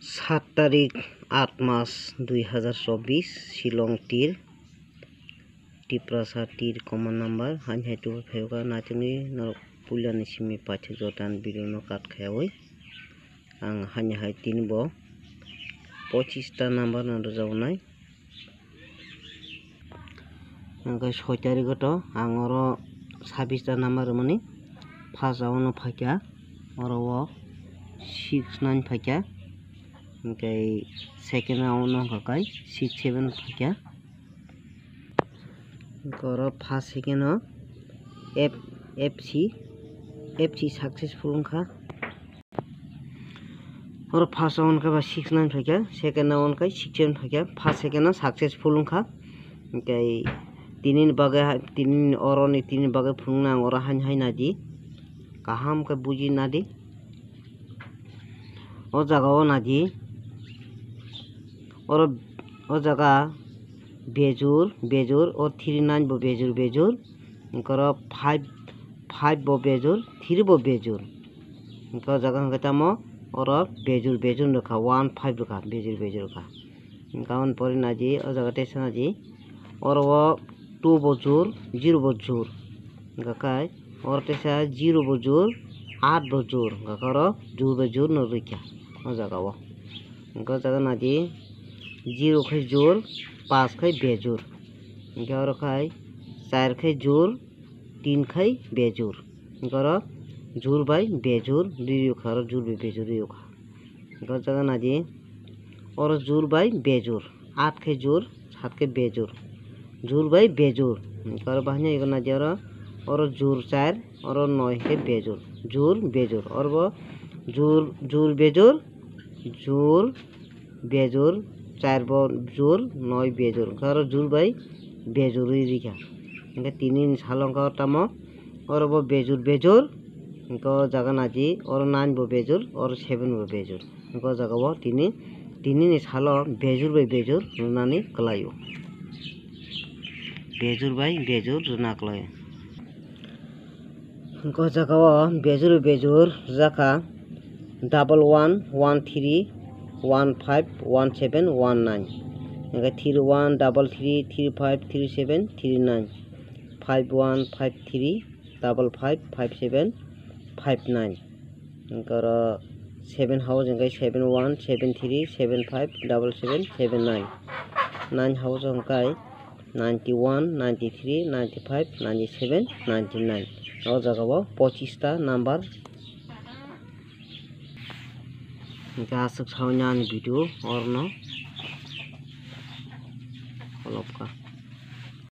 7 তারিখ 8 মাস 2024 শিলং টির টিপ্রাসা টির কমন নাম্বার হাই টু फेगा नाचुंगनि नरक पुलियानि सिमि पाचे जटान बिरुनो काट खायावै आं हाय तीन बो 25 टा नाम्बार नंदो जावनाय आंखौ 6 तारिख तो आं ओरो 26 टा नाम्बार माने फार्स्ट आवनो फाक्या ओरो 6 9 फाक्या ओमफ्राय सेकेंड आवनो हकाय 6 7 फाक्या ओरो फार्स्ट सेकेंड एफसी सक्सेसफुल उनका और फार्स्ट आवनका 6 9 फाक्या सेकेंड आवनका 6 7 फाक्या फार्स्ट सेकेंड सक्सेसफुल उनका ओमफ्राय तीन औरनि तीन बागे फुंना और हाय नादी काहाम का बुझी नादी ओ जगह नादी और ओ जगह बेजुर और 3 9 बो बेजुर और 5 बो बेजुर 3 बो बेजुर इनका जगह हंगतामो और बेजुर रखा 1 5 रखा बेजुर रखा इनका उन पर नादी ओ जगह टेसन नादी और वो 2 बजुर 0 बजुर इनका काय और टेसा 0 बजुर 8 बजुर इनका जुर बजुर न रखा ओ जगह वो इनका जगह नादी 0 खै जुर 5 खै बेजुर इनका और खाय 4 खै जुर 3 खै बेजुर इनका जुर बाय बेजुर रियो खा और जुर बाय बेजुर रियो खा इनका जगह नादी और जुर बाय बेजुर 8 खै जुर 7 खै बेजुर जुर बाय बेजुर इनका और बाहने इको नादी और जुर 4 और 9 खै बेजुर जुर बेजुर और वो जुर बेजुर 4 बो जुर 9 बेजुर और जुर बाय बेजुर रिखा इनका 3 सालों का तमो और वो बेजुर इनको जगह नाजी और 9 बो बेजुर और 7 बो बेजुर इनको जगह वो तीन सालो बेजुर बाय बेजुर रुनानी कलायो बेजुर बाय बेजुर रुना कलायो इनको जगह वो बेजुर जाका 1 1 1 3 1 5 1 7 1 9 इनका 3 1 3 3 3 5 3 7 3 9 5 1 5 3 5 5 5 7 5 9 इनका 7 हाउस इनका 7 1 7 3 7 5 7 7 7 9 9 हाउस इनका 91 93 95 97 99 और जगह वो 25 टा नंबर इनका आसक छावनी वीडियो और नो का